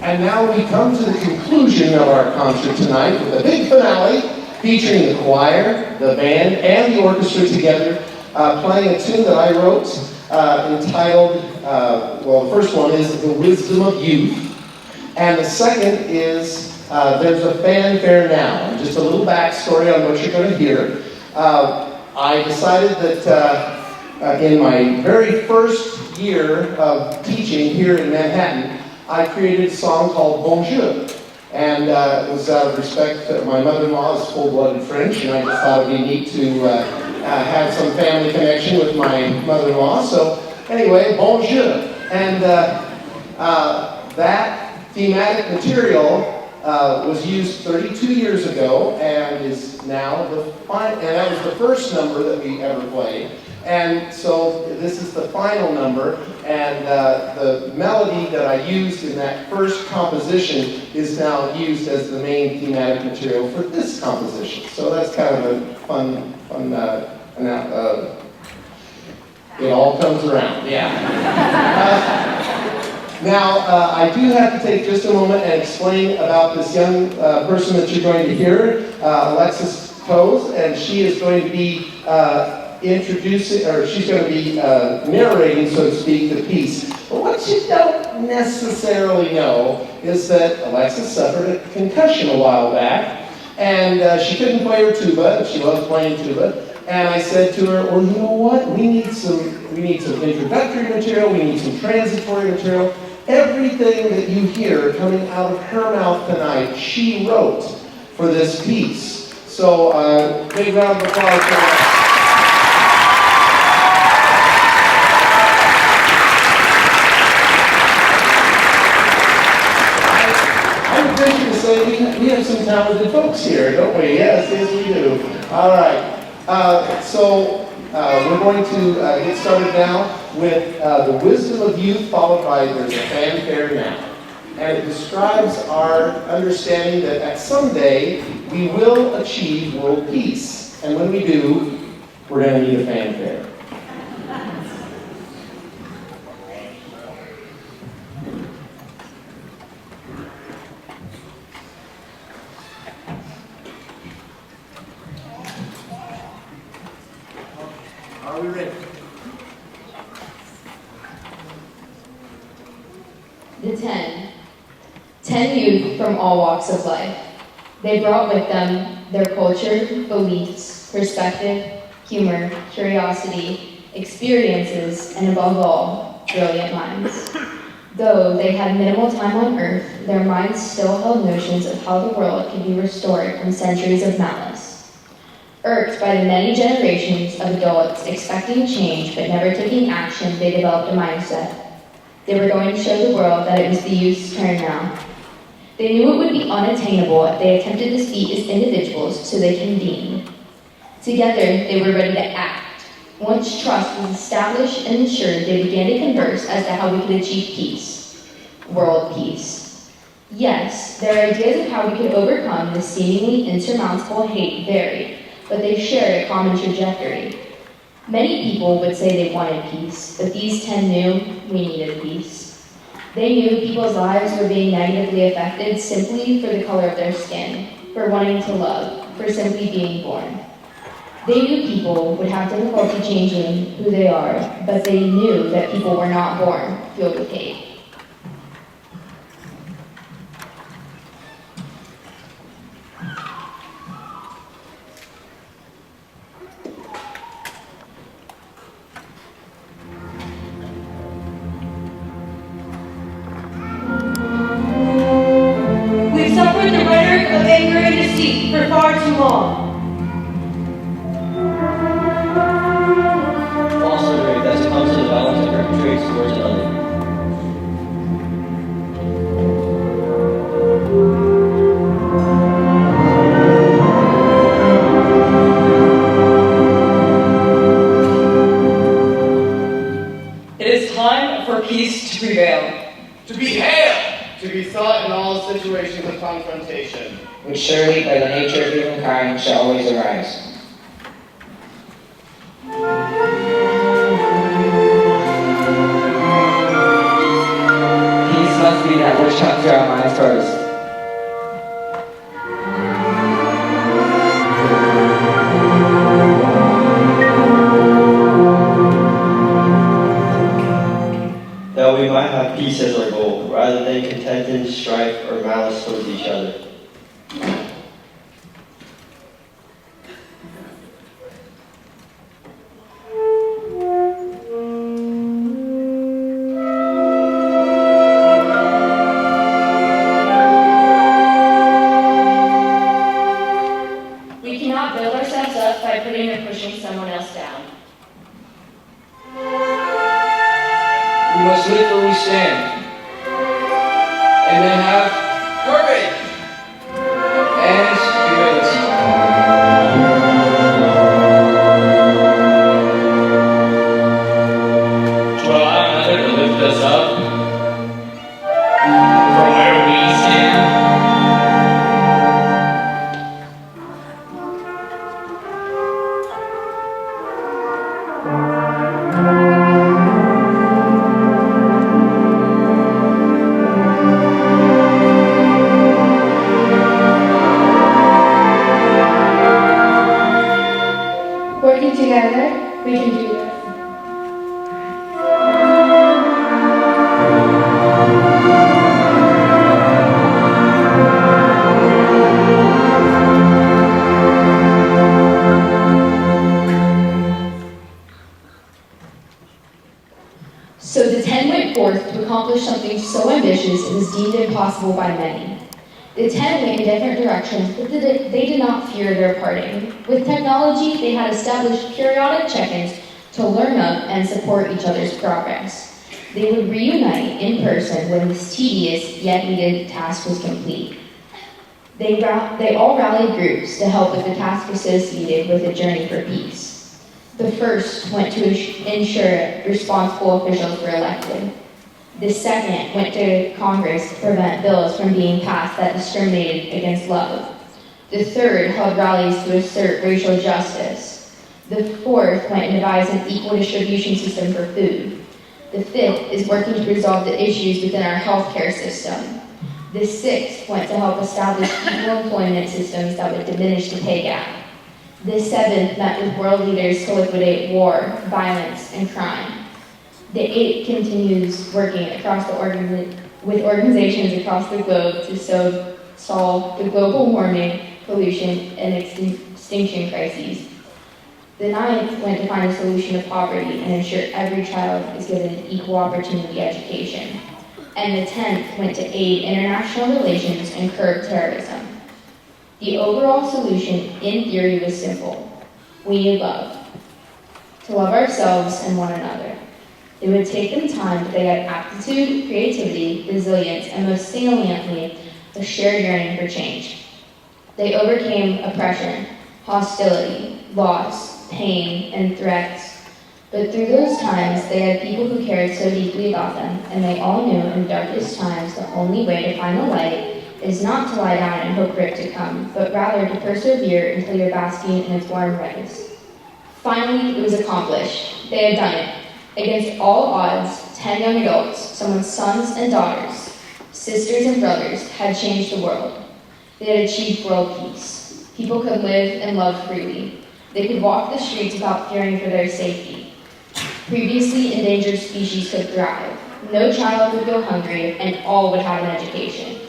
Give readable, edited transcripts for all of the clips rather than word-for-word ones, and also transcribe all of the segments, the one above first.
And now we come to the conclusion of our concert tonight with a big finale featuring the choir, the band, and the orchestra together playing a tune that I wrote entitled, well, the first one is The Wisdom of Youth, and the second is There's a Fanfare Now. And just a little backstory on what you're going to hear. I decided that in my very first year of teaching here in Manhattan, I created a song called Bonjour. And it was out of respect that my mother-in-law is full-blooded French, and I just thought it'd be neat to have some family connection with my mother-in-law. So anyway, Bonjour. And that thematic material was used 32 years ago and is now and that was the first number that we ever played. And so this is the final number, and the melody that I used in that first composition is now used as the main thematic material for this composition. So that's kind of a fun it all comes around, yeah. Now, I do have to take just a moment and explain about this young person that you're going to hear, Alexis Coase, and she is going to be she's going to be narrating, so to speak, the piece. But what you don't necessarily know is that Alexis suffered a concussion a while back, and she couldn't play her tuba, and she loves playing tuba. And I said to her, well, you know what? We need some introductory material, we need some transitory material. Everything that you hear coming out of her mouth tonight, she wrote for this piece. So, big round of applause for her. We have some talented folks here, don't we? Yes, we do. All right. So we're going to get started now with The Wisdom of Youth, followed by There's a Fanfare Now. And it describes our understanding that someday we will achieve world peace. And when we do, we're going to need a fanfare. Are we ready? The 10 youth from all walks of life. They brought with them their culture, beliefs, perspective, humor, curiosity, experiences, and above all, brilliant minds. Though they had minimal time on Earth, their minds still held notions of how the world could be restored from centuries of malice. Irked by the many generations of adults expecting change but never taking action, they developed a mindset. They were going to show the world that it was the youth's turn now. They knew it would be unattainable if they attempted this feat as individuals, so they convened. Together, they were ready to act. Once trust was established and ensured, they began to converse as to how we could achieve peace. World peace. Yes, their ideas of how we could overcome this seemingly insurmountable hate varied, but they shared a common trajectory. Many people would say they wanted peace, but these 10 knew we needed peace. They knew people's lives were being negatively affected simply for the color of their skin, for wanting to love, for simply being born. They knew people would have difficulty changing who they are, but they knew that people were not born filled with hate. We've suffered the rhetoric of anger and deceit for far too long. False rhetoric that succumbs to the violence it perpetrates towards another. It is time for peace to prevail. To be hailed, to be sought in all situations of confrontation, which surely by the nature of humankind shall always arise. Peace must be that which come to our mind first. That we might have peace as our goal, rather than contention, strife, or malice towards each other. We cannot build ourselves up by putting or pushing someone else down. We must live where we stand, and then have courage and humility. To allow another to lift us up from where we stand. Working together, we can do this. So the 10 went forth to accomplish something so ambitious it was deemed impossible by many. The 10 went in different directions, but they did not fear their parting. With technology, they had established periodic check-ins to learn of and support each other's progress. They would reunite in person when this tedious yet needed task was complete. They all rallied groups to help with the task associated with a journey for peace. The first went to ensure responsible officials were elected. The second went to Congress to prevent bills from being passed that discriminated against love. The third held rallies to assert racial justice. The fourth went and devised an equal distribution system for food. The fifth is working to resolve the issues within our healthcare system. The sixth went to help establish equal employment systems that would diminish the pay gap. The seventh met with world leaders to liquidate war, violence, and crime. The eighth continues working across with organizations across the globe to solve the global warming, pollution, and extinction crises. The ninth went to find a solution to poverty and ensure every child is given an equal opportunity education. And the 10th went to aid international relations and curb terrorism. The overall solution, in theory, was simple. We need love. To love ourselves and one another. It would take them time, but they had aptitude, creativity, resilience, and most saliently, a shared yearning for change. They overcame oppression, hostility, loss, pain, and threats. But through those times, they had people who cared so deeply about them, and they all knew in darkest times the only way to find the light is not to lie down and hope for it to come, but rather to persevere until you're basking in its warm rays. Finally, it was accomplished. They had done it. Against all odds, 10 young adults, someone's sons and daughters, sisters and brothers, had changed the world. They had achieved world peace. People could live and love freely. They could walk the streets without fearing for their safety. Previously endangered species could thrive. No child would go hungry, and all would have an education.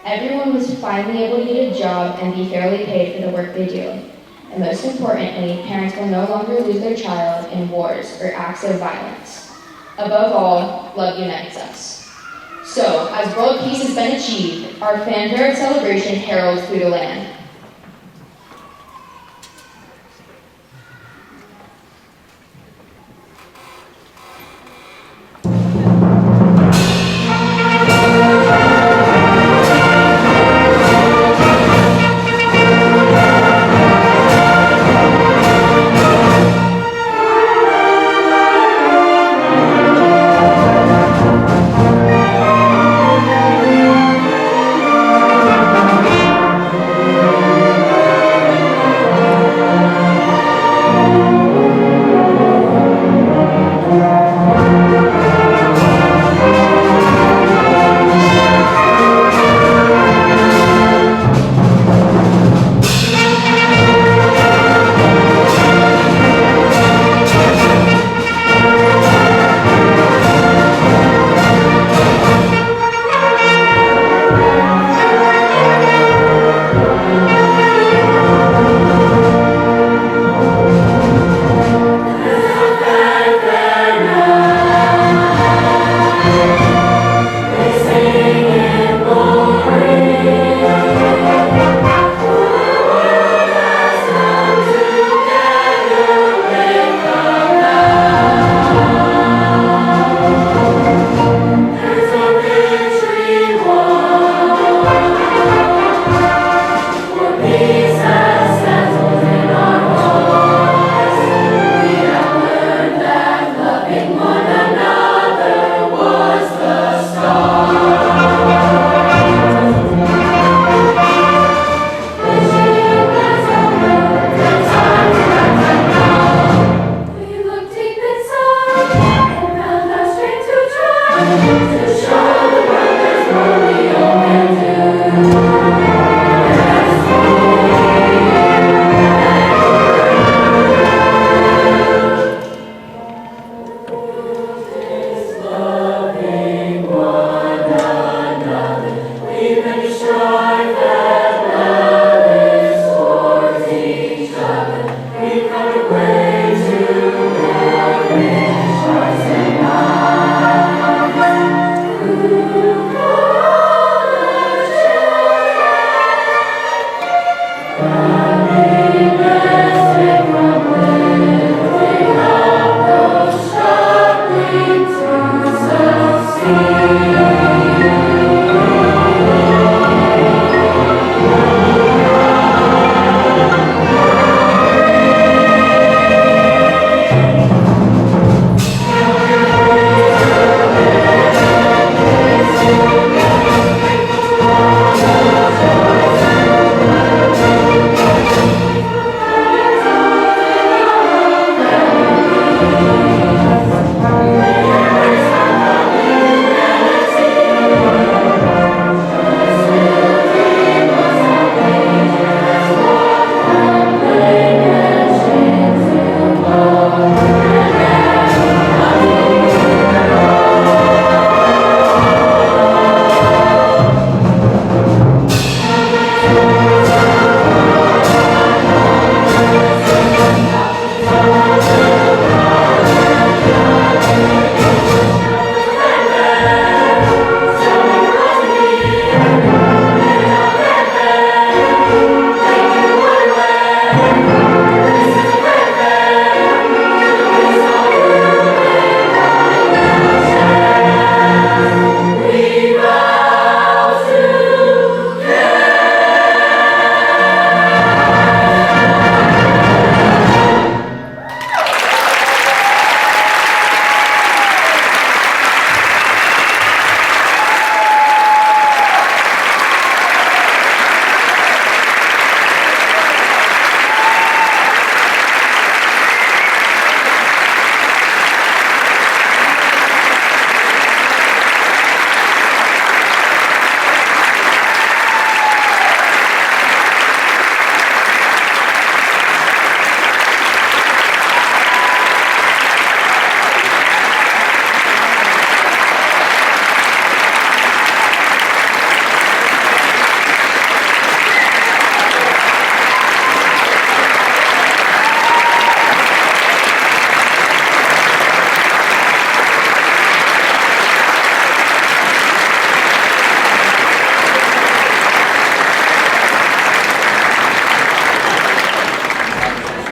Everyone was finally able to get a job and be fairly paid for the work they do. And most importantly, parents will no longer lose their child in wars or acts of violence. Above all, love unites us. So, as world peace has been achieved, our fanfare celebration heralds through the land.